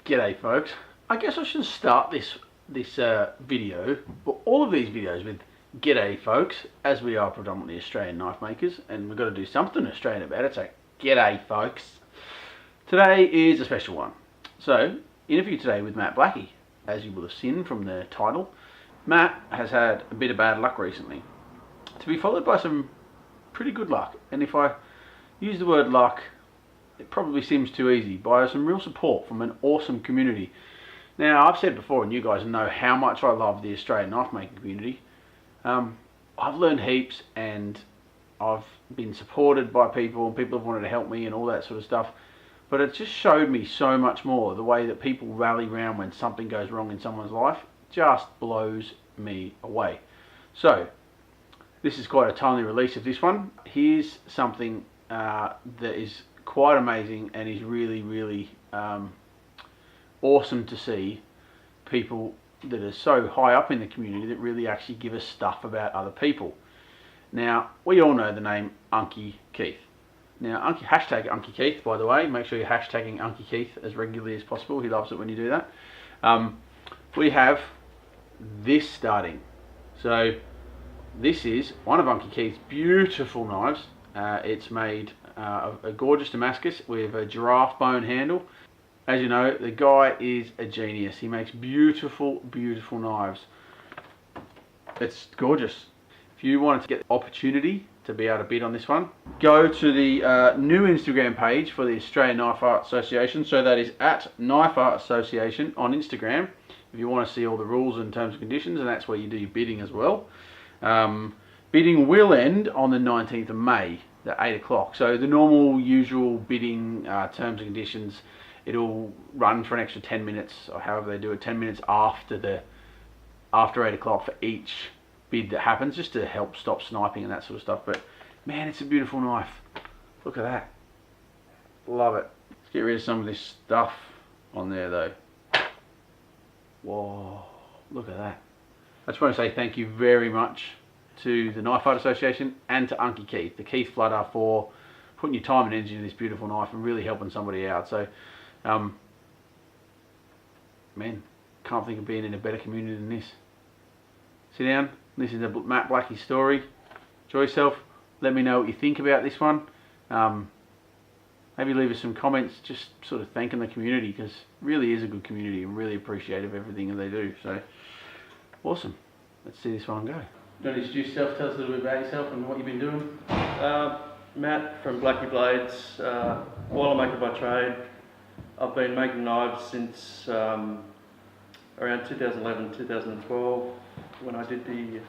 G'day folks. I guess I should start this video, but all of these videos with g'day folks, as we are predominantly Australian knife makers and we've got to do something Australian about it, so g'day folks. Today is a special one. So, interview today with Matt Blackie. As you will have seen from the title, Matt has had a bit of bad luck recently, to be followed by some pretty good luck. And if I use the word luck, it probably seems too easy, by some real support from an awesome community. Now, I've said before, and you guys know how much I love the Australian knife making community. I've learned heaps, and I've been supported by people, and people have wanted to help me and all that sort of stuff. But it just showed me so much more. The way that people rally around when something goes wrong in someone's life just blows me away. So, this is quite a timely release of this one. Here's something that is quite amazing and is really awesome to see people that are so high up in the community that really actually give us stuff about other people. Now, we all know the name Unky Keith. Now, hashtag Unky Keith, by the way. Make sure you're hashtagging Unky Keith as regularly as possible. He loves it when you do that. We have this starting. So, this is one of Unky Keith's beautiful knives. It's made of a gorgeous Damascus with a giraffe bone handle. As you know, the guy is a genius. He makes beautiful knives. It's gorgeous. If you wanted to get the opportunity to be able to bid on this one, go to the new Instagram page for the Australian Knife Art Association. So that is at Knife Art Association on Instagram. If you want to see all the rules and terms and conditions, and that's where you do your bidding as well. Bidding will end on the 19th of May at 8 o'clock. So the normal, usual bidding terms and conditions, it'll run for an extra 10 minutes, or however they do it, 10 minutes after 8 o'clock for each bid that happens, just to help stop sniping and that sort of stuff. But man, it's a beautiful knife. Look at that. Love it. Let's get rid of some of this stuff on there though. Whoa, look at that. I just want to say thank you very much to the Knife Art Association and to Unky Keith, the Keith Fludder, for putting your time and energy into this beautiful knife and really helping somebody out. So, man, can't think of being in a better community than this. Sit down, listen to Matt Blackie's story, enjoy yourself, let me know what you think about this one. Maybe leave us some comments just sort of thanking the community, because it really is a good community and really appreciative of everything that they do. So, awesome. Let's see this one go. Do you want to introduce yourself, tell us a little bit about yourself and what you've been doing? Matt from Blackie Blades, boilermaker by trade. I've been making knives since around 2011, 2012, when I did the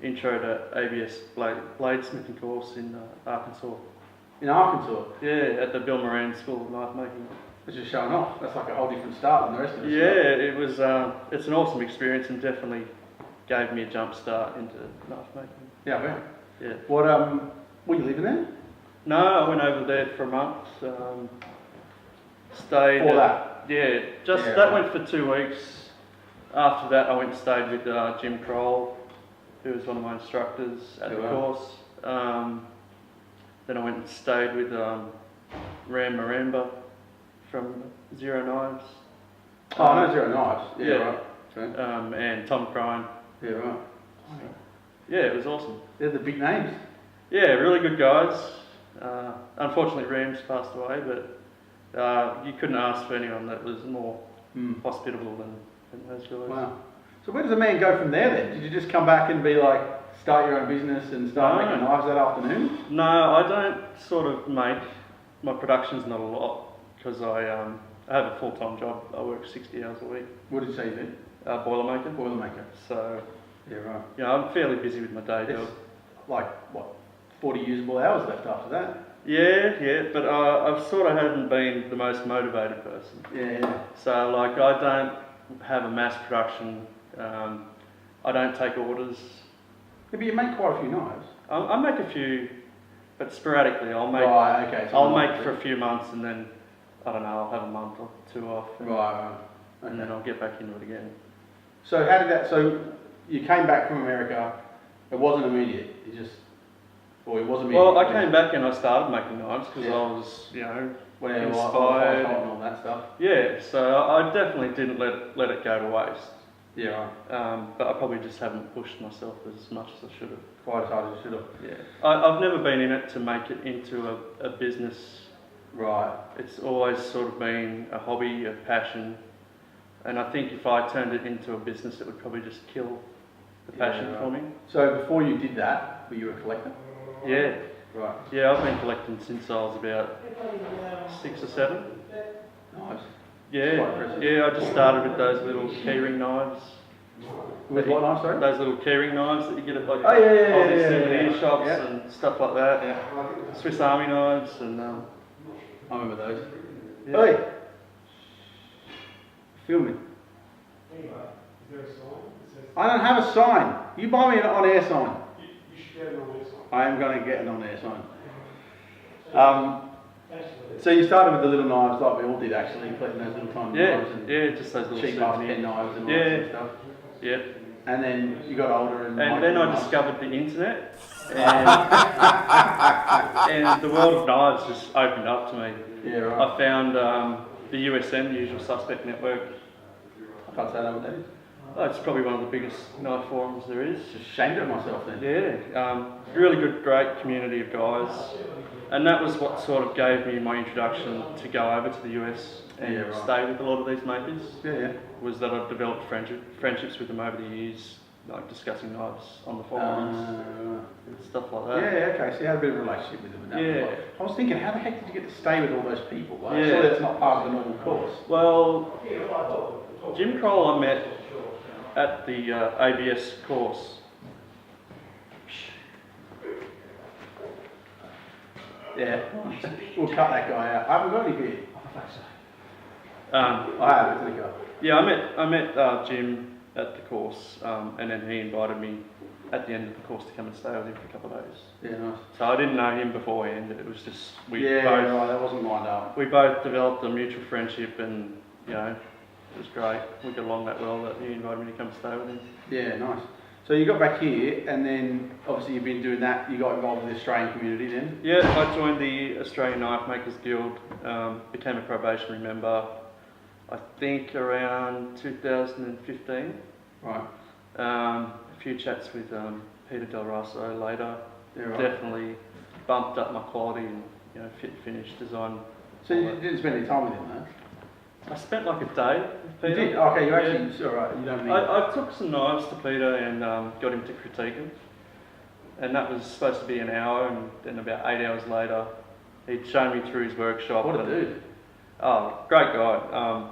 intro to ABS bladesmithing course in Arkansas. In Arkansas? Yeah, at the Bill Moran School of Knife Making. It's just showing off. That's like a whole different start than the rest of it. Yeah, it was. It's an awesome experience and definitely gave me a jump start into knife making. Yeah, I bet. Yeah. What, were you living there? No, I went over there for a month. Stayed. For that? Yeah, that went for 2 weeks. After that, I went and stayed with Jim Kroll, who was one of my instructors at the course. Then I went and stayed with Ram Maramba from Zero Knives. Oh, I know Zero Knives. Yeah, right. Okay. And Tom Crine. Yeah, right. Yeah, it was awesome. They're the big names. Yeah, really good guys. Unfortunately, Ram's passed away, but you couldn't ask for anyone that was more hospitable than those guys. Wow. So where does a man go from there then? Did you just come back and be like, start your own business and start making knives that afternoon? No, I don't sort of make, my production's not a lot, because I have a full-time job. I work 60 hours a week. What did you say you did? Boilermaker. Boilermaker. So, yeah, right. You know, I'm fairly busy with my day job. Like, what, 40 usable hours left after that? Yeah, but I've sort of haven't been the most motivated person. Yeah. So, like, I don't have a mass production. I don't take orders. Yeah, but you make quite a few knives. I make a few, but sporadically. I'll make. Right, okay. So I'll make for a few months, and then I don't know. I'll have a month or two off. Right. Okay. And then I'll get back into it again. So how did that? So you came back from America. It wasn't immediate. You just, or it was immediate. Well, I came back and I started making knives because I was, you know, inspired, and all that stuff. Yeah, so I definitely didn't let it go to waste. Yeah, right. But I probably just haven't pushed myself as much as I should have. Quite as hard as you should have. Yeah, I've never been in it to make it into a business. Right. It's always sort of been a hobby, a passion, and I think if I turned it into a business, it would probably just kill the passion for me. So before you did that, were you a collector? Yeah. Right. Yeah, I've been collecting since I was about 6 or 7. Nice. Yeah, I just started with those little keyring knives. With what knives, sorry? Those little keyring knives that you get at like Aussie souvenir shops and stuff like that. Yeah. Swiss Army knives and. I remember those. Yeah. Hey! Filming. I don't have a sign. You buy me an on-air sign. You should get an on-air sign. I am going to get an on-air sign. So you started with the little knives like we all did actually, collecting those little tiny knives and just those little cheap ass pen knives and all that sort of stuff. Yeah. And then you got older and then I discovered the internet and, and the world of knives just opened up to me. Yeah, right. I found the USN, the Usual Suspect Network. I can't say that what that is. Oh, it's probably one of the biggest knife forums there is. Just ashamed of myself then. Yeah, really good, great community of guys. And that was what sort of gave me my introduction to go over to the US and stay with a lot of these makers. Yeah. Was that I've developed friendships with them over the years, like discussing knives on the forums and stuff like that. Yeah, okay, so you had a bit of a relationship with them. Yeah. I was thinking, how the heck did you get to stay with all those people? Like, surely that's not part of the normal course. Well, Jim Kroll I met at the ABS course. Yeah, we'll cut that guy out. I haven't got any beard. I have, it's in the car. Yeah, I met Jim at the course, and then he invited me at the end of the course to come and stay with him for a couple of days. Yeah, nice. So I didn't know him beforehand. It was just that wasn't lined up. We both developed a mutual friendship, and it was great. We got along that well that he invited me to come stay with him. Yeah, nice. So you got back here, and then obviously you've been doing that. You got involved with the Australian community then. Yeah, I joined the Australian Knife Makers Guild. Became a probationary member. I think around 2015. Right. A few chats with Peter Del Rosso later. Yeah, right. Definitely bumped up my quality and fit finish design. So you didn't spend any time with him though? I spent like a day with Peter. You did? Okay, you actually, alright, you don't need... I took some knives to Peter and got him to critique them. And that was supposed to be an hour, and then about 8 hours later, he'd shown me through his workshop. What a dude. Oh, great guy.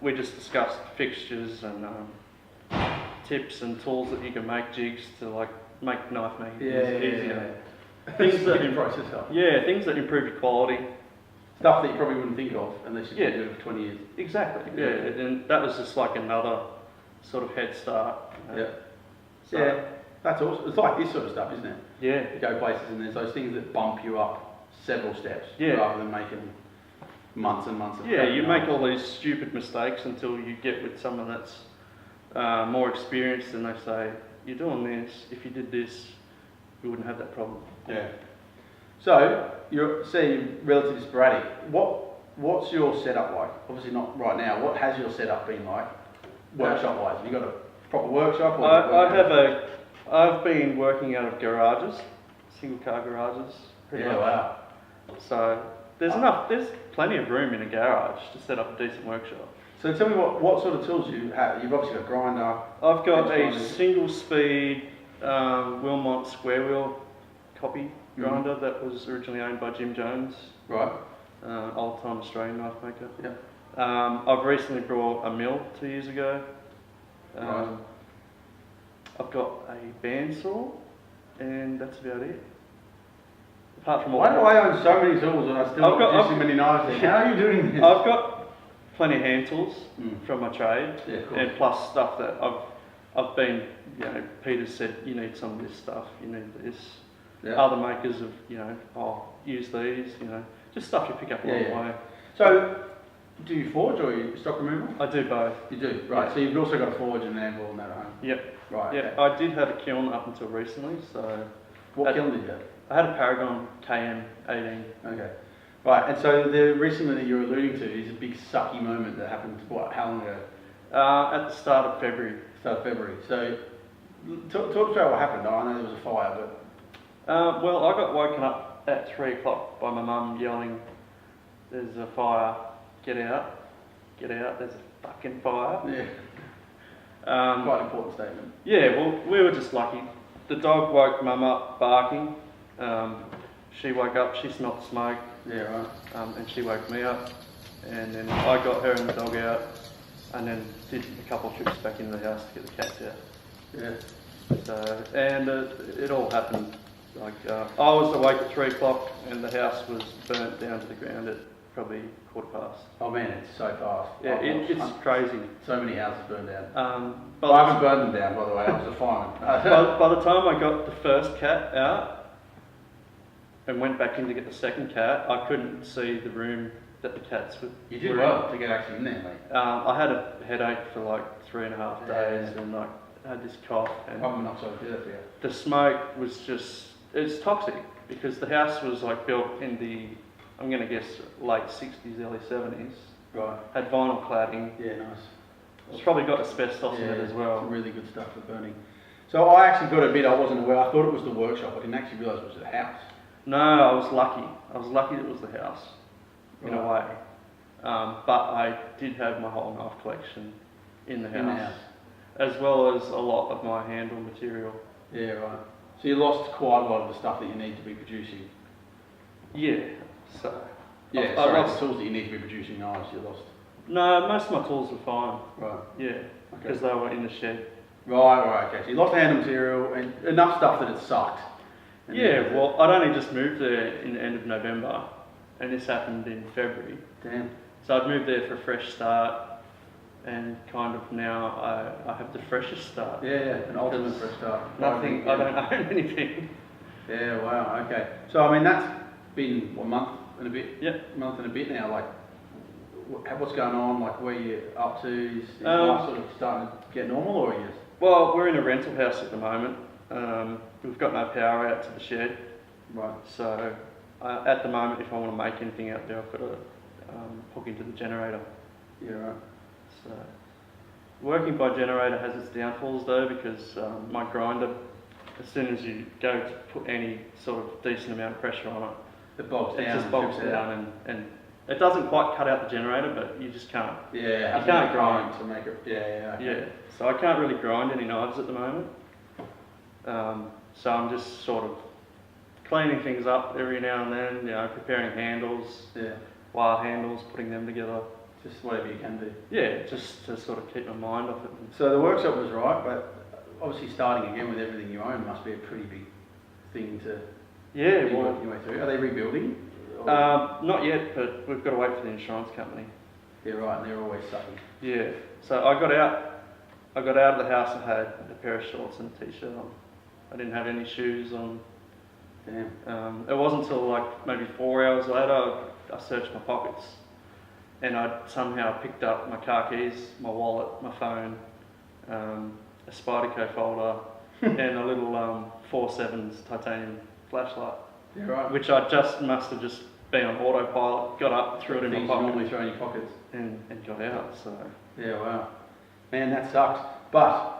We just discussed fixtures and tips and tools that you can make jigs to like make knife making easier. Things that things that improve your quality. Stuff that you probably wouldn't think of unless you've been doing it for 20 years. Exactly. Yeah, and that was just like another sort of head start. So, that's awesome. It's like this sort of stuff, isn't it? Yeah. You go places and there's those things that bump you up several steps rather than making months and months of you make all these stupid mistakes until you get with someone that's more experienced and they say, you're doing this, if you did this, you wouldn't have that problem. Yeah. So, you're relatively sporadic. What's your setup like? Obviously not right now. What has your setup been like, workshop-wise? Have you got a proper workshop? Or I've been working out of garages, single car garages. Pretty much. Wow. So there's plenty of room in a garage to set up a decent workshop. So tell me what sort of tools you have. You've obviously got a grinder. I've got a single speed Wilmot square wheel copy grinder that was originally owned by Jim Jones. Right. Old time Australian knife maker. Yep. I've recently brought a mill 2 years ago. Right. I've got a bandsaw, and that's about it. Apart from why do I own so many tools and I still got so many knives? How are you doing this? I've got plenty of hand tools from my trade, and plus stuff that I've been. Peter said you need some of this stuff, you need this. Yeah. Other makers have, use these, just stuff you pick up along the way. So, do you forge or you stock removal? I do both. You do, right. Yeah. So you've also got a forge and an anvil and that at home? Yep. Right. Yeah, okay. I did have a kiln up until recently, so... What kiln did you have? I had a Paragon KM 18. Okay. Right, and so the recently that you're alluding to is a big sucky moment that happened, what, how long ago? At the start of February. Start of February. So, talk about what happened. I know there was a fire, but... Well, I got woken up at 3 o'clock by my mum yelling, "There's a fire, get out, there's a fucking fire." Yeah. Quite an important statement. Yeah, well, we were just lucky. The dog woke mum up barking. She woke up, she smelt the smoke. Yeah, right. And she woke me up. And then I got her and the dog out, and then did a couple of trips back into the house to get the cats out. Yeah. So, and it all happened. Like, I was awake at 3 o'clock and the house was burnt down to the ground at probably 15:15. Oh man, it's so fast. Yeah, it's crazy. So many houses burned down. But I haven't burned them down, by the way. I was a fireman. by the time I got the first cat out and went back in to get the second cat, I couldn't see the room that the cats were. You did well to get actually in there, mate. I had a headache for like 3.5 days, and like I had this cough. And probably not so good for you. The smoke was just—it's toxic because the house was like built in the, I'm going to guess, late 60s, early 70s. Right. Had vinyl cladding. Yeah, nice. It's probably got asbestos in it as well. Some really good stuff for burning. So I actually got to admit I wasn't aware. I thought it was the workshop. I didn't actually realise it was the house. No, I was lucky. I was lucky it was the house, in a way. But I did have my whole knife collection in the house, as well as a lot of my handle material. Yeah, right. So you lost quite a lot of the stuff that you need to be producing. Yeah. So. Yeah. I lost the tools that you need to be producing knives. You lost. No, most of my tools were fine. Right. Yeah. Because they were in the shed. Right. Okay. So you lost the handle material and enough stuff that it sucked. Yeah. Well, I'd only just moved there in the end of November, and this happened in February. Damn. So I'd moved there for a fresh start, and kind of now I have the freshest start. Yeah, an ultimate fresh start. Nothing, I don't own anything. Yeah, wow, okay. So, I mean, that's been, a month and a bit? Yeah. A month and a bit now, like, what's going on, like, where you up to? Is life sort of starting to get normal, or are you? Well, we're in a rental house at the moment. We've got no power out to the shed. Right. So, at the moment, if I want to make anything out there, I've got to hook into the generator. Yeah, right. So, working by generator has its downfalls though, because my grinder, as soon as you go to put any sort of decent amount of pressure on it, it bogs down. It just bogs down, and it doesn't quite cut out the generator, but you just can't. Yeah, you can't grind to make it. Yeah. Okay. Yeah. So I can't really grind any knives at the moment. So I'm just sort of cleaning things up every now and then, you know, preparing handles, wire handles, putting them together. Just whatever you can do. Yeah, just to sort of keep my mind off it. So the workshop was right, but obviously starting again with everything you own must be a pretty big thing to work your way through. Are they rebuilding? Not yet, but we've got to wait for the insurance company. Yeah, right, and they're always sucking. Yeah. So I got out of the house. I had a pair of shorts and a t-shirt on. I didn't have any shoes on. Damn. It wasn't until like maybe 4 hours later I searched my pockets, and I somehow picked up my car keys, my wallet, my phone, a Spyderco folder, and a little 4.7's titanium flashlight. Yeah, right. Which I must have just been on autopilot, got up, threw it in my pocket. You normally throw in your pockets. And got out, so. Yeah, wow. Man, that sucks. But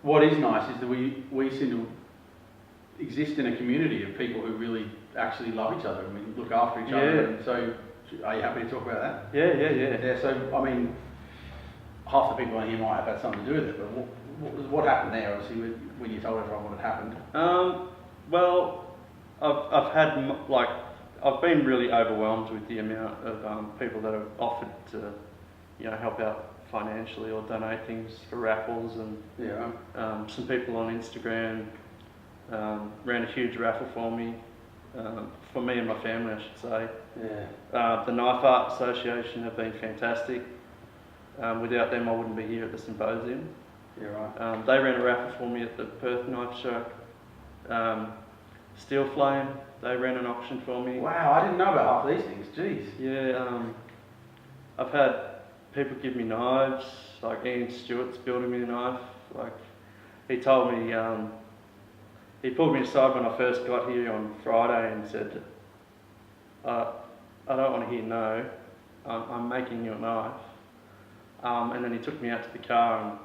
what is nice is that we seem to exist in a community of people who really actually love each other and we look after each other. And so, are you happy to talk about that? Yeah. Yeah, so, I mean, half the people on here might have had something to do with it, but what happened there, obviously, when you told everyone what had happened? Well, I've been really overwhelmed with the amount of people that have offered to, help out financially or donate things for raffles, and some people on Instagram ran a huge raffle for me and my family, I should say. Yeah. The Knife Art Association have been fantastic. Without them, I wouldn't be here at the symposium. Yeah, right. They ran a raffle for me at the Perth Knife Show. Steel Flame, they ran an auction for me. Wow, I didn't know about half these things, jeez. Yeah, I've had people give me knives, like Ian Stewart's building me a knife. Like, he told me, he pulled me aside when I first got here on Friday and said, I I don't want to hear no. I'm making you a knife. And then he took me out to the car and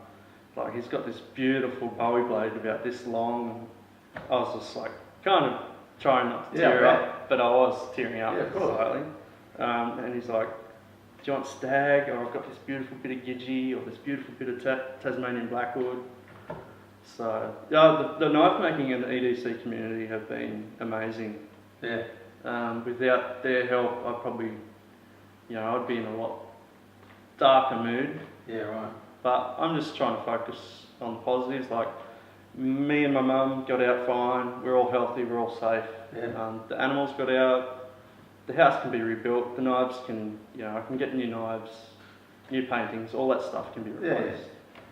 like he's got this beautiful Bowie blade about this long. I was just like kind of trying not to tear up, but I was tearing up slightly. And he's like, do you want stag? Or I've got this beautiful bit of Gidgee or this beautiful bit of Tasmanian Blackwood. So yeah, the knife making in the EDC community have been amazing. Yeah. Without their help, I'd probably, I'd be in a lot darker mood. Yeah, right. But I'm just trying to focus on the positives. Like me and my mum got out fine. We're all healthy. We're all safe. Yeah. The animals got out. The house can be rebuilt. The knives can, I can get new knives, new paintings. All that stuff can be replaced. Yeah.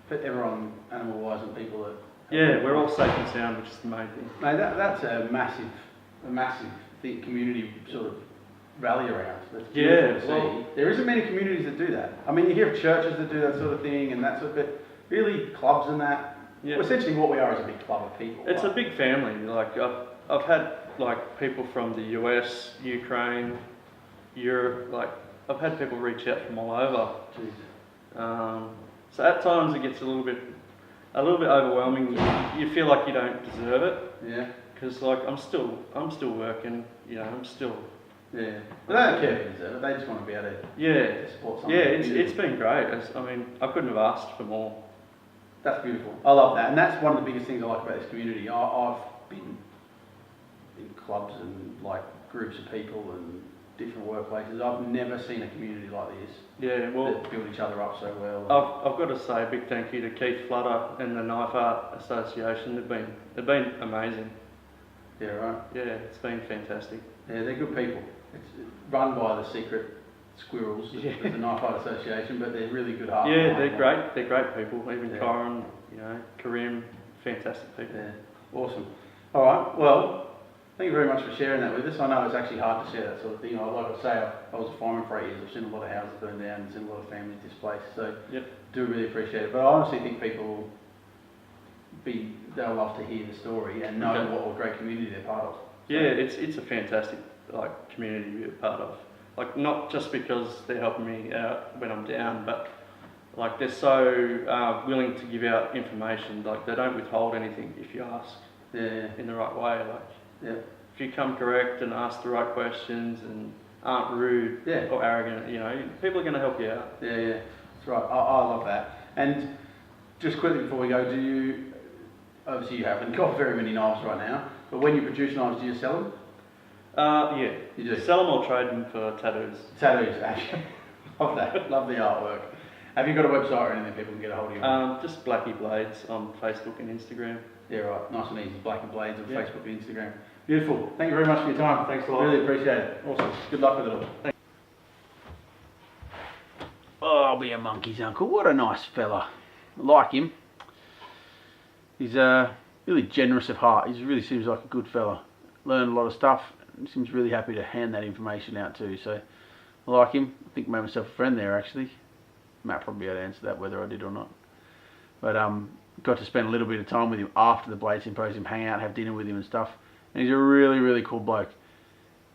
For everyone, animal-wise, and people that. Yeah, we're all safe and sound, which is the main thing. Mate, that's a massive thing, community sort of rally around. That's beautiful to see. Well, there isn't many communities that do that. I mean, you hear of churches that do that sort of thing and that sort of, but really clubs and that. Yeah. Well, essentially, what we are is a big club of people. It's a big family. Like I've had like people from the US, Ukraine, Europe. Like I've had people reach out from all over. Jeez. So at times it gets a little bit overwhelming. You feel like you don't deserve it. Yeah. Because like I'm still working. I'm still. Yeah. But they don't care if you deserve it. They just want to be able to support something. Yeah. It's been great. I couldn't have asked for more. That's beautiful. I love that, and that's one of the biggest things I like about this community. I've been in clubs and like groups of people and different workplaces. I've never seen a community like this. Yeah, well, that build each other up so well. I've got to say a big thank you to Keith Fludder and the Knife Art Association. They've been amazing. Yeah, right. Yeah, it's been fantastic. Yeah, they're good people. It's run by the secret squirrels, the Knife Art Association, but they're really good hearts. Yeah, they're great. They're great people. Even Corin, Karim, fantastic people. Yeah, awesome. All right, well, thank you very much for sharing that with us. I know it's actually hard to share that sort of thing. Like I say, I was a fireman for 8 years. I've seen a lot of houses burn down and seen a lot of families displaced. So do really appreciate it. But I honestly think people they'll love to hear the story and know what a great community they're part of. Yeah, it's a fantastic community to be a part of. Like not just because they're helping me out when I'm down, but like they're so willing to give out information. Like they don't withhold anything if you ask in the right way. Like if you come correct and ask the right questions and aren't rude or arrogant, people are going to help you out. Yeah, that's right. I love that. And just quickly before we go, do you obviously you haven't got very many knives right now, but when you produce knives, do you sell them? Yeah. You do? Sell them or trade them for tattoos. Tattoos, actually. Love that. Love the artwork. Have you got a website or anything people can get a hold of you? Just Blackie Blades on Facebook and Instagram. Yeah, right. Nice and easy. Blackie Blades on Facebook and Instagram. Beautiful. Thank you very much for your time. Thanks a lot. Really appreciate it. Awesome. Good luck with it all. Thanks. Oh, I'll be a monkey's uncle. What a nice fella. I like him. He's really generous of heart. He really seems like a good fella. Learned a lot of stuff. He seems really happy to hand that information out too. So I like him. I think I made myself a friend there actually. Matt probably had to answer that whether I did or not. But got to spend a little bit of time with him after the Blade Symposium, hang out, have dinner with him and stuff. And he's a really, really cool bloke.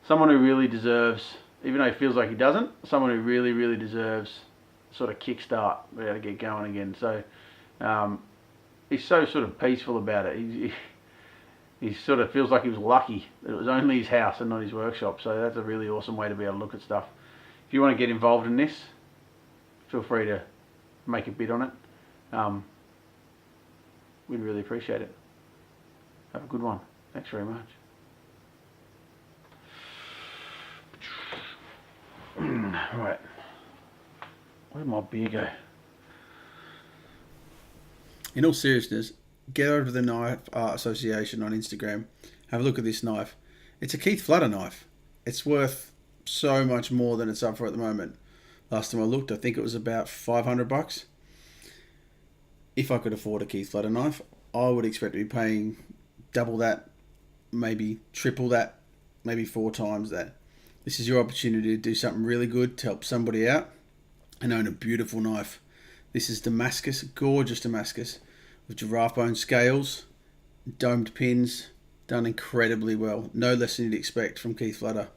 Someone who really deserves, even though he feels like he doesn't, someone who really, really deserves sort of kickstart, be able to get going again. So he's so sort of peaceful about it. He sort of feels like he was lucky that it was only his house and not his workshop. So that's a really awesome way to be able to look at stuff. If you want to get involved in this, feel free to make a bid on it. We'd really appreciate it. Have a good one. Thanks very much. Right. Where'd my beer go? In all seriousness, get over to the Knife Art Association on Instagram. Have a look at this knife. It's a Keith Fludder knife. It's worth so much more than it's up for at the moment. Last time I looked, I think it was about $500. If I could afford a Keith Fludder knife, I would expect to be paying double that, maybe triple that, maybe 4 times that. This is your opportunity to do something really good to help somebody out and own a beautiful knife. This is Damascus, gorgeous Damascus, with giraffe bone scales, domed pins, done incredibly well. No less than you'd expect from Keith Fludder.